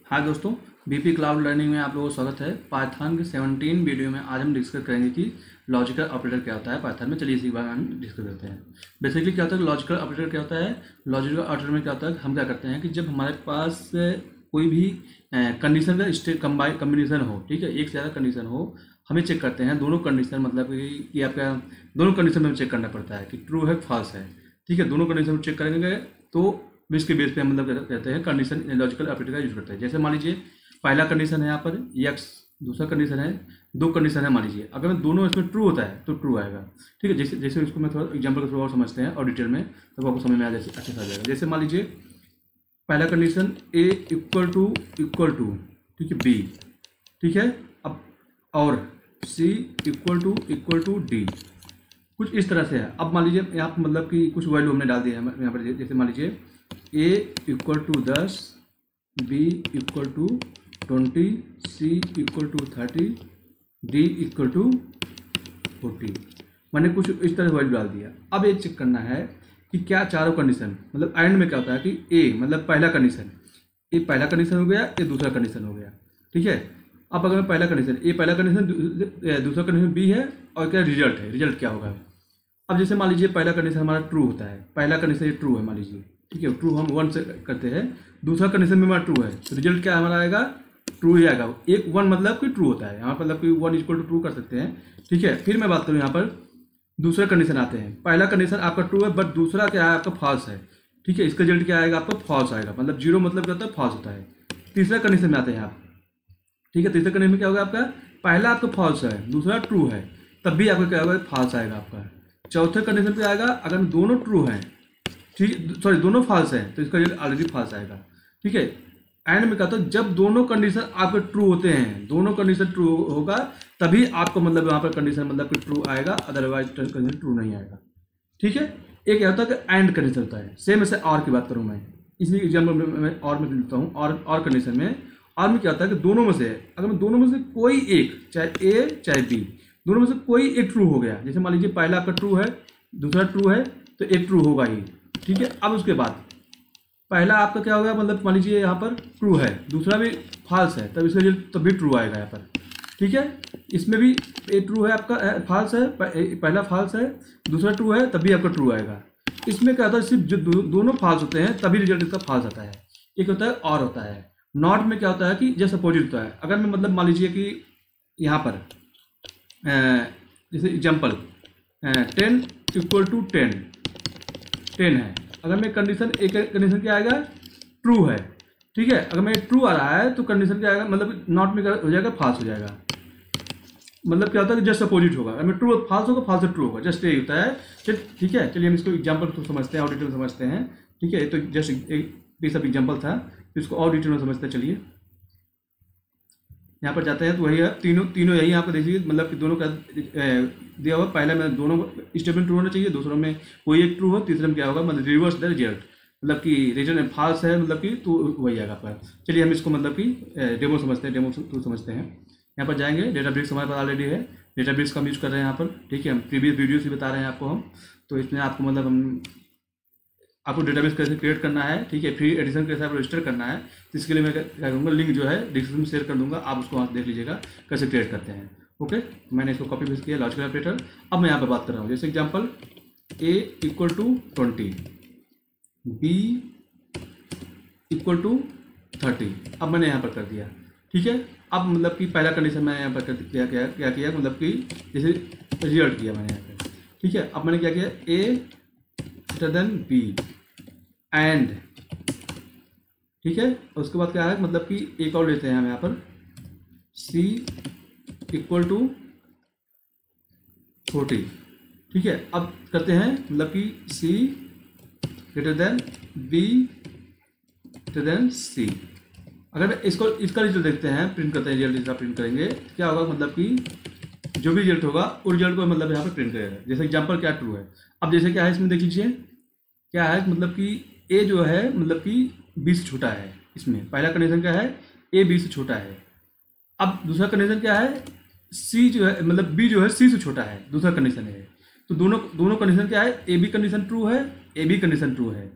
हाँ दोस्तों, BP cloud learning में आप लोगों का स्वागत है। पाइथन के 17 वीडियो में आज हम डिस्कस करेंगे कि लॉजिकल ऑपरेटर क्या होता है पाइथन में। चलिए इसी बारे में हम डिस्कस करते हैं। बेसिकली क्या होता है, लॉजिकल ऑपरेटर क्या होता है। लॉजिकल ऑपरेटर में क्या होता है, हम क्या करते हैं कि जब हमारे पास कोई भी कंडीशन का स्टेट कम्बिनेशन हो, ठीक है, एक से ज़्यादा कंडीशन हो, हमें चेक करते हैं दोनों कंडीशन, मतलब कि आपका दोनों कंडीशन में हमें चेक करना पड़ता है कि ट्रू है फॉल्स है, ठीक है। दोनों कंडीशन चेक करेंगे तो इसके बेस पे हम मतलब कहते हैं कंडीशन लॉजिकल ऑपरेटर का यूज करते हैं। जैसे मान लीजिए पहला कंडीशन है यहाँ पर x, दूसरा कंडीशन है, दो कंडीशन है मान लीजिए, अगर मैं दोनों इसमें ट्रू होता है तो ट्रू आएगा, ठीक है। जैसे जैसे इसको मैं थोड़ा एग्जांपल के थ्रू और समझते हैं और डिटेल में, तो आपको समझ में आ जाए, अच्छे से आ जाएगा। जैसे मान लीजिए पहला कंडीशन a इक्वल टू, ठीक है, b, ठीक है, अब और c इक्वल टू d, कुछ इस तरह से है। अब मान लीजिए यहाँ पर मतलब कि कुछ वैल्यू हमने डाल दिया है यहाँ पर। जैसे मान लीजिए a equal to 10, b equal to 20, c equal to 30, d equal to 40, मैंने कुछ इस तरह वैल्यू डाल दिया। अब ये चेक करना है कि क्या चारों कंडीशन, मतलब एंड में क्या होता है कि a मतलब पहला कंडीशन, ये पहला कंडीशन हो गया, ये दूसरा कंडीशन हो गया, ठीक है। अब अगर मैं पहला कंडीशन पहला कंडीशन, दूसरा कंडीशन b है, और क्या रिजल्ट है, रिजल्ट क्या होगा। अब जैसे मान लीजिए पहला कंडीशन हमारा ट्रू होता है, पहला कंडीशन ये ट्रू है मान लीजिए, ठीक है, ट्रू हम 1 से करते हैं, दूसरा कंडीशन में हमारा ट्रू है, तो रिजल्ट क्या हमारा आएगा, ट्रू ही आएगा। एक 1 मतलब कि ट्रू होता है, यहाँ मतलब कि 1 इक्वल टू ट्रू कर सकते हैं, ठीक है। फिर मैं बात करूँ यहाँ पर दूसरा कंडीशन आते हैं, पहला कंडीशन आपका ट्रू है बट दूसरा क्या है आपका फॉल्स है, ठीक है, इसका रिजल्ट क्या आएगा आपका फॉल्स आएगा, मतलब 0 मतलब क्या होता है फॉल्स होता है। तीसरा कंडीशन में आते हैं आप, ठीक है, तीसरे कंडीशन में क्या होगा आपका, पहला आपका फॉल्स है, दूसरा ट्रू है, तब भी आपका क्या होगा, फॉल्स आएगा आपका। चौथे कंडीशन पे आएगा, अगर दोनों ट्रू हैं, ठीक, सॉरी दोनों फॉल्स हैं, तो इसका रिजल्ट ऑलरेडी फॉल्स आएगा, ठीक है। एंड में कहता है जब दोनों कंडीशन आपके ट्रू होते हैं, दोनों कंडीशन ट्रू होगा तभी आपको मतलब यहाँ पर कंडीशन मतलब कि ट्रू आएगा, अदरवाइज कंडीशन ट्रू नहीं आएगा, ठीक है। एक क्या होता है कि एंड कंडीशन होता है, सेम ऐसे और की बात करूँ मैं, इसलिए एग्जाम्पल में और में लेता हूँ, और कंडीशन में, और में क्या होता है कि दोनों में से, अगर मैं दोनों में से कोई एक, चाहे ए चाहे बी, दोनों में से कोई एक ट्रू हो गया, जैसे मान लीजिए पहला आपका ट्रू है, दूसरा ट्रू है, तो एक ट्रू होगा ही, ठीक है। अब उसके बाद पहला आपका क्या होगा, मतलब मान लीजिए यहाँ पर ट्रू है, दूसरा भी फॉल्स है, तब इसका रिजल्ट तब भी ट्रू आएगा यहाँ पर, ठीक है। इसमें भी ए ट्रू है आपका, फॉल्स है, पहला फॉल्स है, दूसरा ट्रू है, तब भी आपका ट्रू आएगा। इसमें क्या होता है, सिर्फ जो दोनों फॉल्स होते हैं तभी रिजल्ट इसका फॉल्स आता है। एक होता है और होता है नॉट में क्या होता है कि जैसे अपोजिट होता है। अगर मैं मतलब मान लीजिए कि यहाँ पर जैसे एग्जाम्पल 10 इक्वल टू 10 है, अगर मैं कंडीशन एक कंडीशन क्या आएगा, ट्रू है, ठीक है। अगर मैं ट्रू आ रहा है तो कंडीशन क्या आएगा, मतलब नॉट में हो जाएगा फॉल्स हो जाएगा, मतलब क्या होता है कि जस्ट अपोजिट होगा। अगर मैं ट्रू फॉल्स होगा, फॉल्स ट्रू होगा, जस्ट यही होता है। चल ठीक है, चलिए हम इसको एग्जाम्पल तो समझते हैं और डिटेल समझते हैं, ठीक है। ये तो जस्ट एक पीस ऑफ एग्जाम्पल था, तो इसको और डिटेल में समझते हैं। चलिए यहाँ पर जाते हैं, तो वही है, तीनों यही यहाँ पर देखिए, मतलब कि दोनों का दिया हुआ, पहले में दोनों स्टेटमेंट ट्रू होना चाहिए, दूसरों में कोई एक ट्रू हो, तीसरे में क्या होगा, मतलब रिवर्स द रिजल्ट, मतलब कि रिजल्ट फॉल्स है, मतलब कि तो वही आएगा आपका। चलिए हम इसको मतलब कि डेमो समझते हैं, डेमो थ्रू समझते हैं। यहाँ पर जाएंगे, डेटाब्रिक्स हमारे पास ऑलरेडी है, डेटाब्रिक्स का हम यूज़ कर रहे हैं यहाँ पर, ठीक है। हम प्रीवियस वीडियोस भी बता रहे हैं आपको हम, तो इसमें आपको मतलब हम आपको डेटाबेस कैसे क्रिएट करना है, ठीक है, फ्री एडिशन कैसे आपको रजिस्टर करना है, तो इसके लिए मैं क्या करूँगा, लिंक जो है डिस्क्रिप्शन में शेयर कर दूंगा, आप उसको वहाँ देख लीजिएगा कैसे क्रिएट करते हैं। ओके, मैंने इसको कॉपी पेस्ट किया, लॉजिकल ऑपरेटर। अब मैं यहाँ पर बात कर रहा हूँ, जैसे example a equal to 20, b equal to 30, अब मैंने यहाँ पर कर दिया, ठीक है। अब मतलब कि पहला कंडीशन मैंने यहाँ पर क्या किया, मतलब कि जैसे रिजल्ट किया मैंने यहाँ पर, ठीक है। अब मैंने क्या किया, a greater than b and, ठीक है। उसके बाद क्या है, मतलब कि एक और लेते हैं हम यहाँ पर, c इक्वल टू 40, ठीक है। अब करते हैं मतलब कि c greater than b greater than c। अगर इसका रिजल्ट देखते हैं, प्रिंट करते हैं, रिजल्ट इसका प्रिंट करेंगे, क्या होगा, मतलब कि जो भी रिजल्ट होगा उस रिजल्ट को मतलब यहाँ पर प्रिंट करेगा। जैसे एग्जाम्पल क्या ट्रू है, अब जैसे क्या है इसमें देख लीजिए, क्या है, मतलब कि a जो है मतलब कि b से छोटा है, इसमें पहला कंडीशन क्या है, a b से छोटा है। अब दूसरा कंडीशन क्या है, c जो है मतलब b जो है c से छोटा है, दूसरा कंडीशन है। तो दोनों कंडीशन क्या है, a b कंडीशन ट्रू है, a b कंडीशन ट्रू है,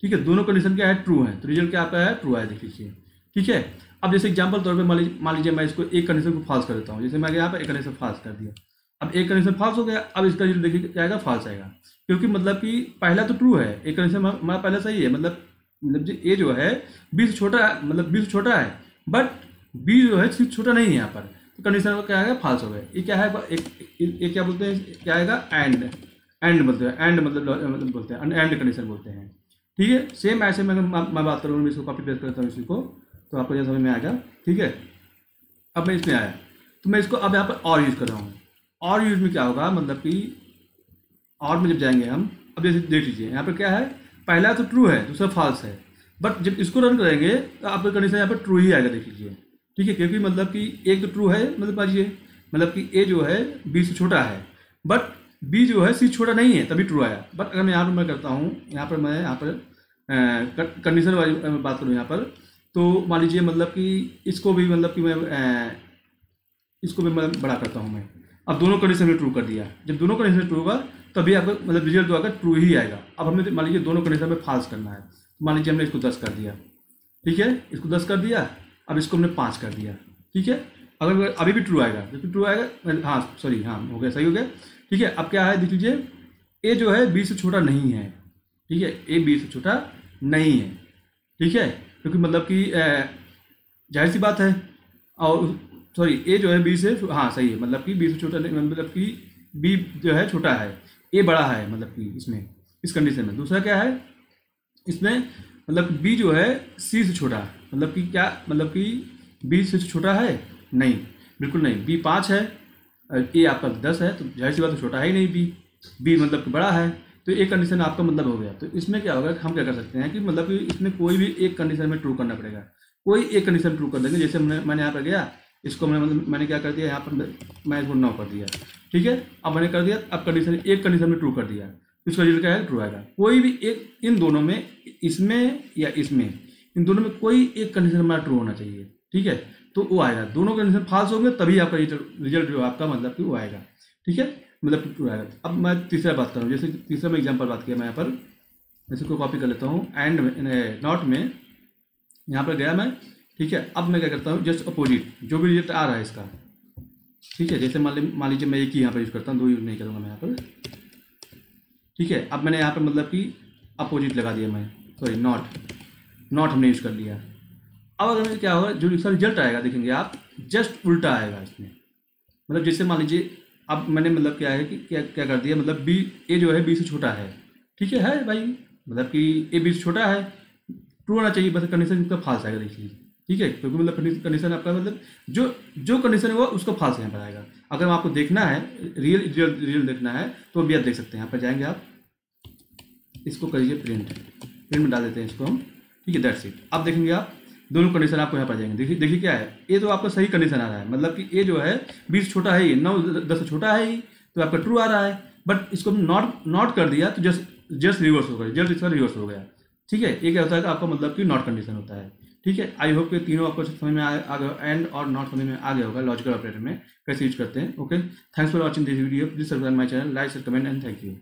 ठीक है। दोनों कंडीशन क्या है, ट्रू है, तो रिजल्ट क्या आता है, ट्रू है, देख लीजिए, ठीक है। अब जैसे एग्जाम्पल तौर पे मान लीजिए मैं इसको एक कंडीशन को फॉल्स कर देता हूँ, जैसे मैं यहाँ पर एक कंडीशन फॉल्स कर दिया, अब एक कंडीशन फॉल्स हो गया, अब इसका रिजल्ट देखिए क्या आएगा, फॉल्स आएगा, क्योंकि मतलब कि पहला तो ट्रू है, एक कंडीशन हमारा पहला सही है, मतलब जो ए जो है बी से छोटा है, मतलब बी से छोटा है, बट बी जो है छोटा नहीं है यहाँ पर, तो कंडीशन क्या आएगा, फॉल्स हो गया। ये क्या है, एक क्या बोलते हैं, क्या आएगा, एंड बोलते हैं, एंड मतलब बोलते हैं, एंड कंडीशन बोलते हैं। ठीक है, सेम ऐसे मैं बात करूँ, मैं इसको कॉपी पेस्ट करता हूँ इसी को, तो आपको यह समझ में आएगा। ठीक है, अब मैं इसमें आया तो मैं इसको अब यहाँ पर और यूज़ कर रहा हूँ। और यूज़ में क्या होगा, मतलब कि और में जब जाएंगे हम, अब जैसे देख लीजिए यहाँ पर क्या है, पहला तो ट्रू है, दूसरा फॉल्स है, बट जब इसको रन करेंगे तो आपका कंडीशन यहाँ पर ट्रू ही आएगा, देख लीजिए। ठीक है, क्योंकि मतलब कि एक तो ट्रू है, मतलब मानिए मतलब कि ए जो है बी से छोटा है, बट बी जो है सी छोटा नहीं है, तभी ट्रू आया। बट अगर मैं यहाँ पर मैं करता हूँ, यहाँ पर कंडीशन वाली बात करूँ यहाँ पर, तो मान लीजिए मतलब कि इसको भी मतलब कि मैं इसको भी मतलब बड़ा करता हूँ मैं, अब दोनों कंडीशन में ट्रू कर दिया, जब दोनों कंडीशन ट्रू होगा तभी आपका मतलब रिजल्ट जो आएगा ट्रू ही आएगा। अब हमें मान लीजिए दोनों कंडीशन में फॉल्स करना है, तो मान लीजिए हमने इसको 10 कर दिया, ठीक है, इसको 10 कर दिया, अब इसको हमने 5 कर दिया। ठीक है, अगर अभी भी ट्रू आएगा, जब ट्रू आएगा, हाँ सॉरी, हाँ हो गया, सही हो गया। ठीक है, अब क्या है, देख लीजिए ए जो है बी से छोटा नहीं है। ठीक है, ए बी से छोटा नहीं है। ठीक है, क्योंकि मतलब कि जाहिर सी बात है, और सॉरी ए जो है बी से, हाँ सही है, मतलब कि बी से छोटा नहीं, मतलब कि बी जो है छोटा है, ए बड़ा है, मतलब कि इसमें इस कंडीशन में। दूसरा क्या है इसमें, मतलब बी जो है सी से छोटा है, मतलब कि क्या, मतलब कि बी से छोटा है नहीं, बिल्कुल नहीं, बी 5 है, ए आपका 10 है, तो जाहिर सी बात है छोटा है ही नहीं बी मतलब कि बड़ा है, तो एक कंडीशन आपका मतलब हो गया। तो इसमें क्या होगा, हम क्या कर सकते हैं कि मतलब कि इसमें कोई भी एक कंडीशन में ट्रू करना पड़ेगा, कोई एक कंडीशन ट्रू कर देंगे। जैसे मैंने यहाँ पर गया, इसको मैंने क्या कर दिया, यहाँ पर मैं इसको 9 कर दिया। ठीक है, अब मैंने कर दिया, अब कंडीशन एक कंडीशन में ट्रू कर दिया, इसका रिजल्ट क्या है, ट्रू आएगा। कोई भी एक, इन दोनों में, इसमें या इसमें, इन दोनों में कोई एक कंडीशन हमारा ट्रू होना चाहिए। ठीक है, तो वो आएगा, दोनों कंडीशन फॉल्स होंगे तभी आपका रिजल्ट जो आपका मतलब कि वो आएगा। ठीक है, मतलब कि ट्रू आएगा। अब मैं तीसरा बात करूँ, जैसे तीसरा में एग्जाम्पल बात किया मैं यहाँ पर, जैसे को कॉपी कर लेता हूँ, एंड में नॉट में यहाँ पर गया मैं। ठीक है, अब मैं क्या करता हूँ, जस्ट अपोजिट जो भी रिजल्ट आ रहा है इसका। ठीक है, जैसे मान लीजिए मैं एक ही यहाँ पर यूज़ करता हूँ, 2 यूज़ नहीं करूँगा मैं यहाँ पर। ठीक है, अब मैंने यहाँ पर मतलब कि अपोजिट लगा दिया मैं, सॉरी नॉट हमने यूज़ कर लिया। अब अगर क्या होगा, जो इसका रिजल्ट आएगा देखेंगे आप, जस्ट उल्टा आएगा इसमें। मतलब जैसे मान लीजिए अब मैंने मतलब क्या है कि क्या कर दिया, मतलब बी, ए जो है बी से छोटा है। ठीक है भाई, मतलब कि ए बी से छोटा है, ट्रू होना चाहिए, बस कंडीशन इसका फॉल्स आएगा, देखिए। ठीक है, क्योंकि मतलब कंडीशन आपका मतलब जो कंडीशन है वो उसका फॉल्स यहाँ पर आएगा। अगर आपको देखना है रियल देखना है तो भी आप देख सकते हैं, यहाँ पर जाएंगे आप, इसको करिए प्रिंट में डाल देते हैं इसको हम। ठीक है, दैट्स इट। अब देखेंगे आप दोनों कंडीशन आपको यहाँ पर जाएंगे, देखिए क्या है, ए तो आपका सही कंडीशन आ रहा है, मतलब कि ए जो है 20 छोटा है, 9-10 से छोटा है ही, तो आपका ट्रू आ रहा है। बट इसको नॉट कर दिया तो जस्ट रिवर्स हो गया, जस्ट इसका रिवर्स हो गया। ठीक है, ये क्या होता है कि आपका मतलब कि नॉट कंडीशन होता है। ठीक है, आई होप कि तीनों आपको समझ में आ गया, एंड और नॉट समझ में आ गया होगा लॉजिकल ऑपरेटर में कैसे यूज करते हैं। Okay, thanks for watching this video, please subscribe my channel, like share comment and thank you.